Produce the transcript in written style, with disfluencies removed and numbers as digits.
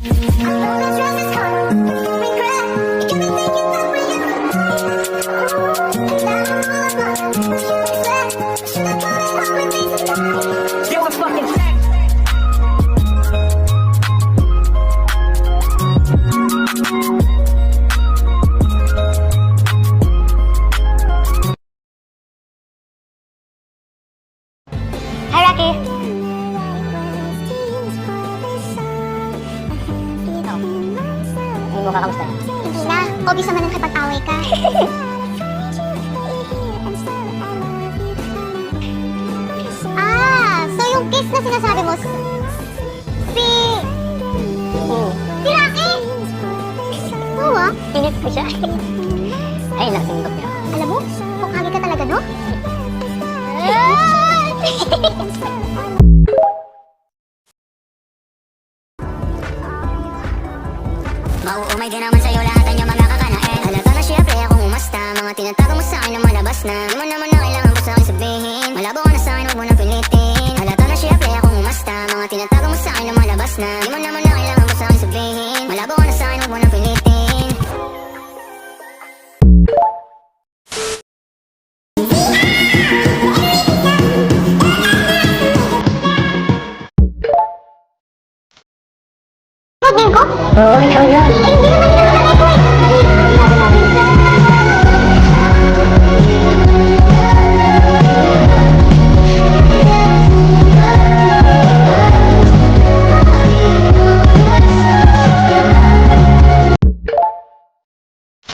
Hi, Rocky. Hindi mo kakamusta? Hindi na. Obvious naman ang kapag-away ka. So yung kiss na sinasabi mo, si Rocky! Oo ah. Init ko siya. Ay, nasundok niya. Alam mo, pukhagi ka talaga, no? Mauumay din naman sa'yo lahat ang iyong mga kakanain. Halata na syempre akong umasta. Mga tinatago mo sa'kin lumalabas na. Di mo naman na kailangan ko sa'kin sabihin. Malabo ka na sa'kin, huwag mo na pilitin. Halata na syempre akong umasta. Mga tinatago mo sa'kin lumalabas na. Di mo naman na kailangan ko sa'kin sabihin. Malabo ka na sa'kin, huwag mo na pilitin. Pagin ko? Oo, ikaw yan. Hindi